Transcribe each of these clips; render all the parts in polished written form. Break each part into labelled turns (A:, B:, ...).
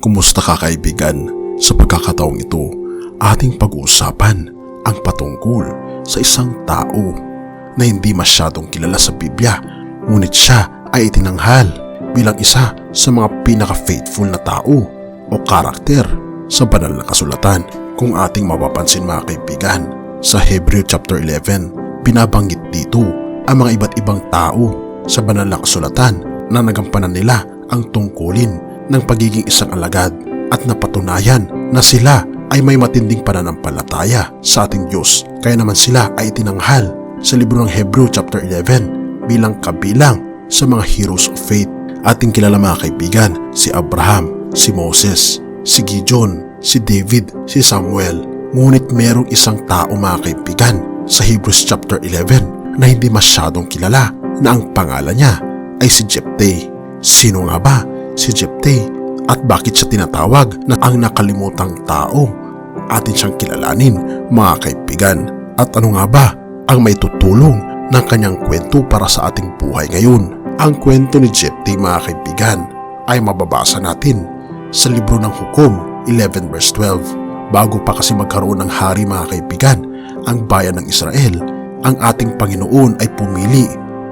A: Kumusta ka kaibigan? Sa pagkakataong ito, ating pag-uusapan ang patungkol sa isang tao na hindi masyadong kilala sa Biblia, ngunit siya ay itinanghal bilang isa sa mga pinaka-faithful na tao o karakter sa banal na kasulatan. Kung ating mapapansin mga kaibigan, sa Hebreo chapter 11, binabanggit dito ang mga iba't ibang tao sa banal na kasulatan na nagampanan nila ang tungkulin ng pagiging isang alagad at napatunayan na sila ay may matinding pananampalataya sa ating Diyos. Kaya naman sila ay itinanghal sa libro ng Hebreo chapter 11 bilang kabilang sa mga heroes of faith. Ating kilala mga kaibigan si Abraham, si Moses, si Gideon, si David, si Samuel. Ngunit merong isang tao mga kaibigan sa Hebrews chapter 11 na hindi masyadong kilala na ang pangalan niya ay si Jephthah. Sino nga ba si Jephthah at bakit siya tinatawag na ang nakalimutang tao? Atin siyang kilalanin mga kaibigan. At ano nga ba ang may tutulong ng kanyang kwento para sa ating buhay ngayon? Ang kwento ni Jephthah mga kaibigan ay mababasa natin sa libro ng Hukom 11 verse 12. Bago pa kasi magkaroon ng hari mga kaibigan ang bayan ng Israel, ang ating Panginoon ay pumili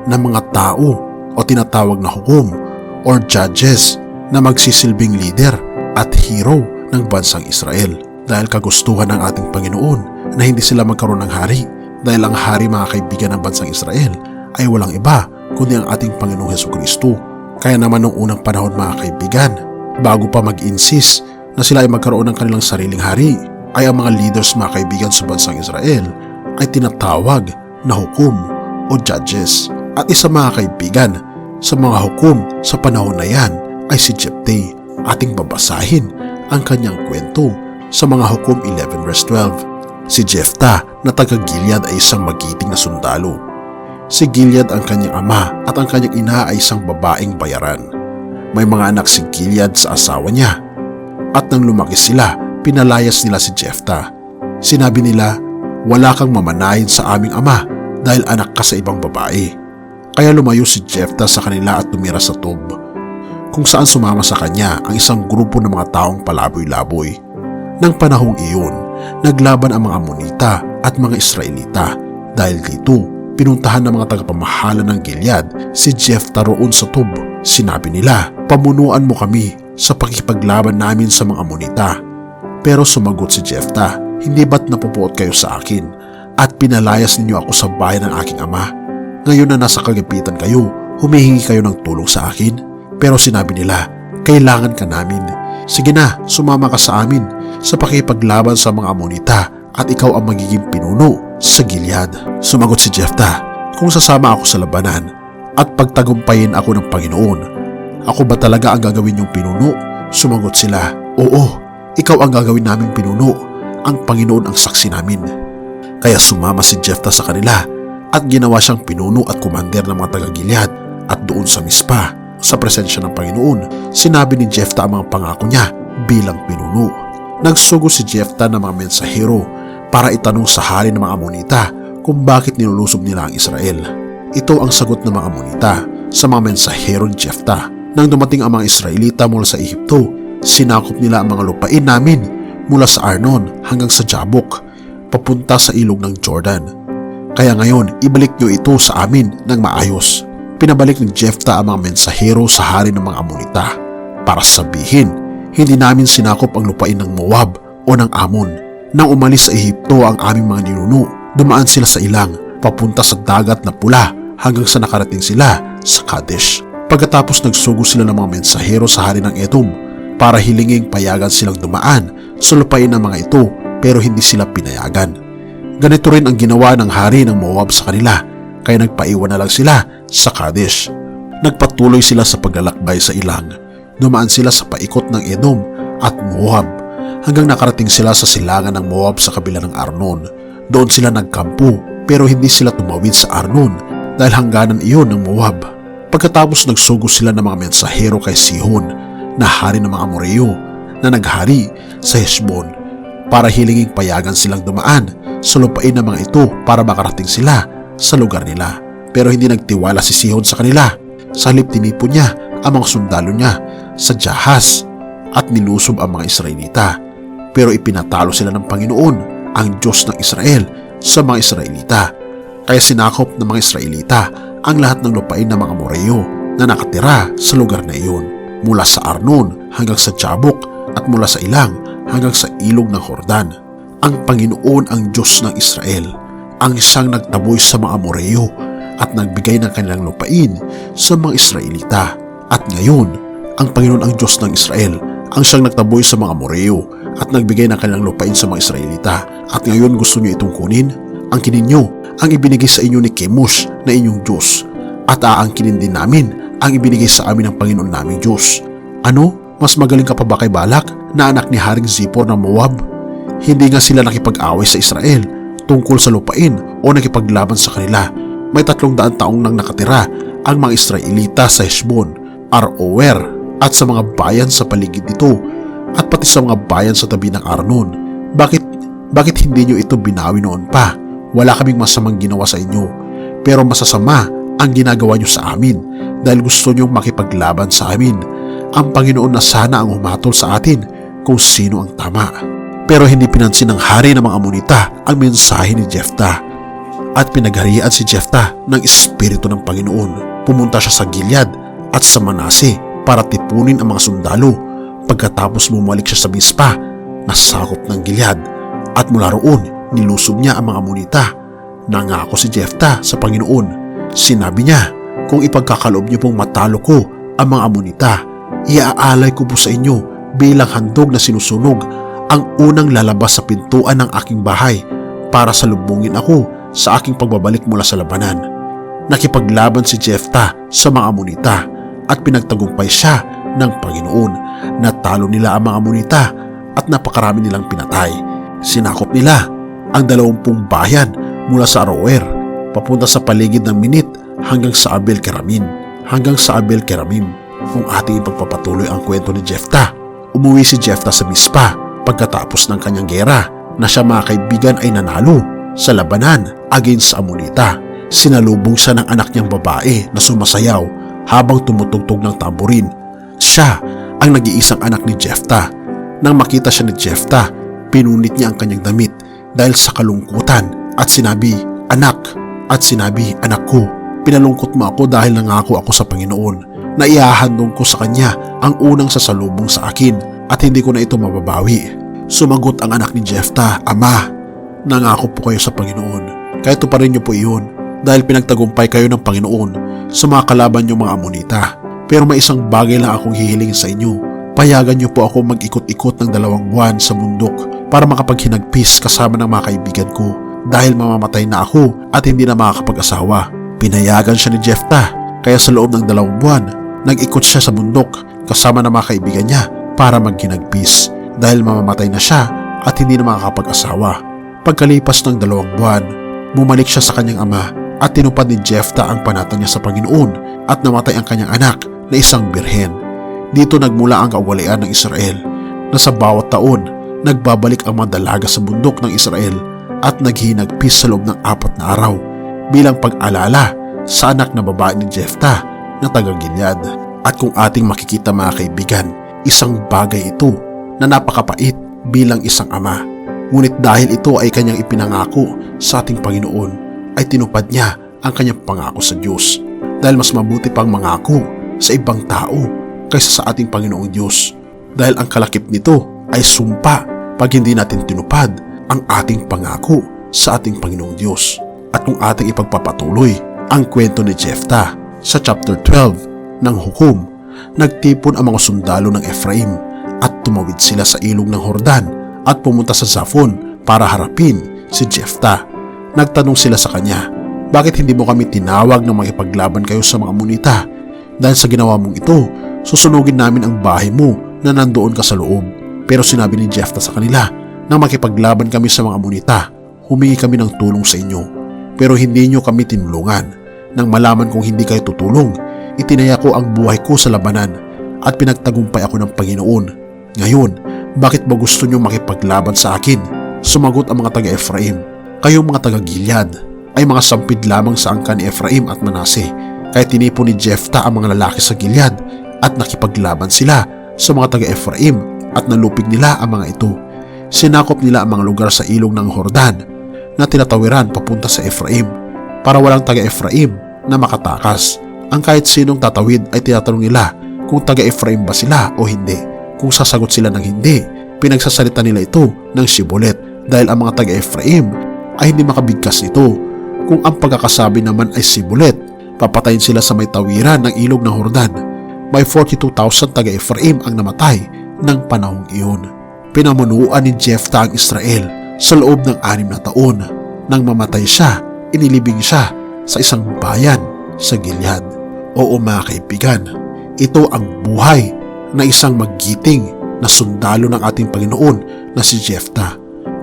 A: ng mga tao o tinatawag na hukom or judges na magsisilbing leader at hero ng bansang Israel. Dahil kagustuhan ng ating Panginoon na hindi sila magkaroon ng hari, dahil ang hari mga kaibigan ng bansang Israel ay walang iba kundi ang ating Panginoong Hesukristo. Kaya naman noong unang panahon mga kaibigan, bago pa mag-insist na sila ay magkaroon ng kanilang sariling hari, ay ang mga leaders mga kaibigan sa bansang Israel ay tinatawag na hukom o judges. At isa mga kaibigan sa mga hukom sa panahon na yan ay si Jephthah. Ating babasahin ang kanyang kwento sa mga Hukom 11 verse 12. Si Jephthah na taga Gilead ay isang magiting na sundalo. Si Gilead ang kanyang ama at ang kanyang ina ay isang babaeng bayaran. May mga anak si Gilead sa asawa niya. At nang lumaki sila, pinalayas nila si Jephthah. Sinabi nila, "Wala kang mamanahin sa aming ama dahil anak ka sa ibang babae." Kaya lumayo si Jephthah sa kanila at tumira sa Tob, kung saan sumama sa kanya ang isang grupo ng mga taong palaboy-laboy. Nang panahong iyon, naglaban ang mga Amonita at mga Israelita. Dahil dito, pinuntahan ng mga tagapamahala ng Gilead si Jephthah roon sa Tob. Sinabi nila, "Pamunuan mo kami sa pakikipaglaban namin sa mga Amonita." Pero sumagot si Jephthah, "Hindi ba't napupuot kayo sa akin at pinalayas ninyo ako sa bayan ng aking ama? Ngayon na nasa kagipitan kayo, humihingi kayo ng tulong sa akin?" Pero sinabi nila, "Kailangan ka namin. Sige na, sumama ka sa amin sa pakipaglaban sa mga Amonita at ikaw ang magiging pinuno sa Gilead." Sumagot si Jephthah, "Kung sasama ako sa labanan at pagtagumpayin ako ng Panginoon, ako ba talaga ang gagawin yung pinuno?" Sumagot sila, "Oo, ikaw ang gagawin naming pinuno. Ang Panginoon ang saksi namin." Kaya sumama si Jephthah sa kanila at ginawa siyang pinuno at kumander ng mga taga-Gilead. At doon sa Mispa, sa presensya ng Panginoon, sinabi ni Jephthah ang mga pangako niya bilang pinuno. Nagsugo si Jephthah ng mga mensahero para itanong sa hari ng mga Amonita kung bakit nilulusob nila ang Israel. Ito ang sagot ng mga Amonita sa mga mensahero ni Jephthah. Nang dumating ang mga Israelita mula sa Ehipto, sinakop nila ang mga lupain namin mula sa Arnon hanggang sa Jabok, papunta sa ilog ng Jordan. Kaya ngayon, ibalik niyo ito sa amin ng maayos. Pinabalik ni Jephthah ang mga mensahero sa hari ng mga Amonita para sabihin, "Hindi namin sinakop ang lupain ng Moab o ng Amon." Nang umalis sa Ehipto ang aming mga ninuno, dumaan sila sa ilang papunta sa dagat na pula hanggang sa nakarating sila sa Kadesh. Pagkatapos nagsugo sila ng mga mensahero sa hari ng Edom para hilinging payagan silang dumaan sa lupain ng mga ito, pero hindi sila pinayagan. Ganito rin ang ginawa ng hari ng Moab sa kanila, kaya nagpaiwan na lang sila sa Kadesh. Nagpatuloy sila sa paglalakbay sa ilang. Dumaan sila sa paikot ng Edom at Moab hanggang nakarating sila sa silangan ng Moab sa kabila ng Arnon. Doon sila nagkampo, pero hindi sila tumawid sa Arnon dahil hangganan iyon ng Moab. Pagkatapos nagsugo sila ng mga mensahero kay Sihon na hari ng mga Amoreo na naghari sa Heshbon para hilinging payagan silang dumaan sa lupain ng mga ito para makarating sila sa lugar nila. Pero hindi nagtiwala si Sihon sa kanila. Sa halip tinipon niya ang mga sundalo niya sa Jahaz at nilusob ang mga Israelita. Pero ipinatalo sila ng Panginoon, ang Diyos ng Israel, sa mga Israelita. Kaya sinakop ng mga Israelita ang lahat ng lupain ng mga Amoreo na nakatira sa lugar na iyon, mula sa Arnon hanggang sa Jabok at mula sa Ilang hanggang sa ilog ng Jordan. Ang Panginoon ang Diyos ng Israel, ang siyang nagtaboy sa mga Amoreo at nagbigay ng kanilang lupain sa mga Israelita. At ngayon, ang Panginoon ang Diyos ng Israel, ang siyang nagtaboy sa mga Amoreo at nagbigay ng kanilang lupain sa mga Israelita. At ngayon gusto niyo itong kunin? Angkinin niyo ang ibinigay sa inyo ni Chemosh na inyong Diyos, at aangkinin din namin ang ibinigay sa amin ng Panginoon naming Diyos. Ano? Mas magaling ka pa ba kay Balak na anak ni Haring Zippor ng Moab? Hindi nga sila nakipag-away sa Israel tungkol sa lupain o nakipaglaban sa kanila. May 300 taong nang nakatira ang mga Israelita sa Heshbon, Aroer at sa mga bayan sa paligid nito at pati sa mga bayan sa tabi ng Arnon. Bakit hindi nyo ito binawi noon pa? Wala kaming masamang ginawa sa inyo, pero masasama ang ginagawa nyo sa amin dahil gusto nyo makipaglaban sa amin. Ang Panginoon na sana ang humatol sa atin kung sino ang tama. Pero hindi pinansin ng hari ng mga Amonita ang mensahe ni Jephthah, at pinagharian si Jephthah ng Espiritu ng Panginoon. Pumunta siya sa Gilead at sa Manase para tipunin ang mga sundalo. Pagkatapos bumalik siya sa Mispa na sakop ng Gilead, at mula roon nilusob niya ang mga Amonita. Nangako si Jephthah sa Panginoon. Sinabi niya, kung ipagkakaloob niyo pong matalo ko ang mga Amonita, iaalay ko po sa inyo bilang handog na sinusunog ang unang lalabas sa pintuan ng aking bahay para salubungin ako sa aking pagbabalik mula sa labanan. Nakipaglaban si Jephthah sa mga Amonita at pinagtagumpay siya ng Panginoon. Natalo nila ang mga Amonita at napakarami nilang pinatay. Sinakop nila ang 20 bayan mula sa Aroer papunta sa paligid ng Minit hanggang sa Abel-Keramim. Kung ating ipagpapatuloy ang kwento ni Jephthah, umuwi si Jephthah sa Mispa pagkatapos ng kanyang gera na siya mga kaibigan ay nanalo sa labanan against sa Amonita. Sinalubong siya ng anak niyang babae na sumasayaw habang tumutugtog ng tamborin. Siya ang nag-iisang anak ni Jephthah. Nang makita siya ni Jephthah, pinunit niya ang kanyang damit dahil sa kalungkutan at sinabi, "Anak," at sinabi, "Anak ko, pinalungkot mo ako dahil nangako ako sa Panginoon na iahandog ko sa kanya ang unang sasalubong sa akin at hindi ko na ito mababawi." Sumagot ang anak ni Jephthah, "Ama, nangako po kayo sa Panginoon, kaya tuparin niyo po iyon dahil pinagtagumpay kayo ng Panginoon sa mga kalaban niyo mga Amonita. Pero may isang bagay lang akong hihilingin sa inyo. Payagan niyo po ako mag-ikot-ikot ng 2 buwan sa bundok para makapaghinagpis kasama ng mga kaibigan ko dahil mamamatay na ako at hindi na makakapag-asawa." Pinayagan siya ni Jephthah, kaya sa loob ng 2 buwan, nag-ikot siya sa bundok kasama ng mga kaibigan niya para maghinagpis dahil mamamatay na siya at hindi na makakapag-asawa. Pagkalipas ng 2 buwan, bumalik siya sa kanyang ama at tinupad ni Jephthah ang panata niya sa Panginoon at namatay ang kanyang anak na isang birhen. Dito nagmula ang kaugalian ng Israel na sa bawat taon nagbabalik ang mga dalaga sa bundok ng Israel at naghinagpis sa loob ng 4 na araw bilang pag-alala sa anak na babae ni Jephthah na taga-Gilead. At kung ating makikita mga kaibigan, isang bagay ito na napakapait bilang isang ama. Ngunit dahil ito ay kanyang ipinangako sa ating Panginoon, ay tinupad niya ang kanyang pangako sa Diyos. Dahil mas mabuti pang mangako sa ibang tao kaysa sa ating Panginoong Diyos. Dahil ang kalakip nito ay sumpa pag hindi natin tinupad ang ating pangako sa ating Panginoong Diyos. At kung ating ipagpapatuloy ang kwento ni Jephthah sa chapter 12 ng Hukom, nagtipon ang mga sundalo ng Ephraim at tumawid sila sa ilog ng Jordan at pumunta sa Zaphon para harapin si Jephthah. Nagtanong sila sa kanya, "Bakit hindi mo kami tinawag na makipaglaban kayo sa mga Amonita? Dahil sa ginawa mong ito, susunugin namin ang bahay mo na nandoon ka sa loob." Pero sinabi ni Jephthah sa kanila, "Nang makipaglaban kami sa mga Amonita, humingi kami ng tulong sa inyo. Pero hindi nyo kami tinulungan. Nang malaman kong hindi kayo tutulong, itinaya ko ang buhay ko sa labanan at pinagtagumpay ako ng Panginoon. Ngayon, bakit ba gusto nyo makipaglaban sa akin?" Sumagot ang mga taga-Ephraim, "Kayong mga taga-Gilead ay mga sampid lamang sa angkan ni Ephraim at Manase." Kaya tinipon ni Jephthah ang mga lalaki sa Gilead at nakipaglaban sila sa mga taga-Efraim at nalupig nila ang mga ito. Sinakop nila ang mga lugar sa ilog ng Jordan na tinatawiran papunta sa Efraim para walang taga-Efraim na makatakas. Ang kahit sinong tatawid ay tinatanong nila kung taga-Efraim ba sila o hindi. Kung sasagot sila ng hindi, pinagsasalita nila ito ng sibulet dahil ang mga taga-Efraim ay hindi makabigkas nito. Kung ang pagkakasabi naman ay sibulet, papatayin sila sa may tawiran ng ilog ng Jordan. May 42,000 taga-Efraim ang namatay ng panahong iyon. Pinamunuan ni Jephthah ang Israel sa loob ng 6 na taon. Nang mamatay siya, inilibing siya sa isang bayan sa Gilead. Oo mga kaibigan, ito ang buhay na isang magiting na sundalo ng ating Panginoon na si Jephthah.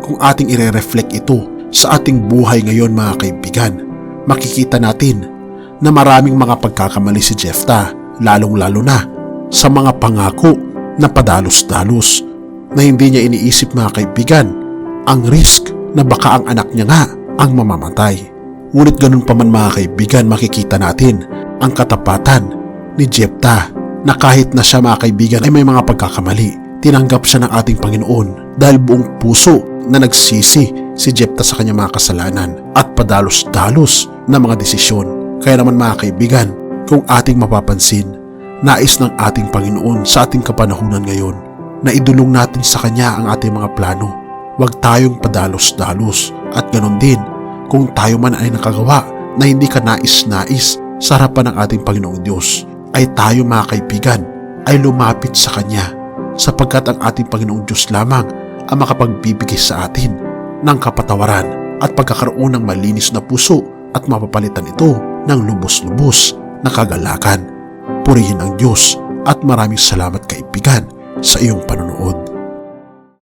A: Kung ating ire-reflect ito sa ating buhay ngayon mga kaibigan, makikita natin na maraming mga pagkakamali si Jephthah, lalong-lalo na sa mga pangako na padalos-dalos na hindi niya iniisip mga kaibigan ang risk na baka ang anak niya nga ang mamamatay. Ngunit ganun pa man mga kaibigan, makikita natin ang katapatan ni Jephthah na kahit na siya mga kaibigan ay may mga pagkakamali, tinanggap siya ng ating Panginoon dahil buong puso na nagsisi si Jephthah sa kanyang mga kasalanan at padalos-dalos na mga desisyon. Kaya naman mga kaibigan, kung ating mapapansin, nais ng ating Panginoon sa ating kapanahunan ngayon na idulong natin sa Kanya ang ating mga plano. Huwag tayong padalos-dalos at ganun din kung tayo man ay nakagawa na hindi ka nais-nais sa harapan ng ating Panginoong Diyos, ay tayo mga kaibigan ay lumapit sa Kanya sapagkat ang ating Panginoong Diyos lamang ang makapagbibigay sa atin ng kapatawaran at pagkakaroon ng malinis na puso at mapapalitan ito ng lubos-lubos na kagalakan. Purihin ang Diyos at maraming salamat kaibigan sa iyong panonood.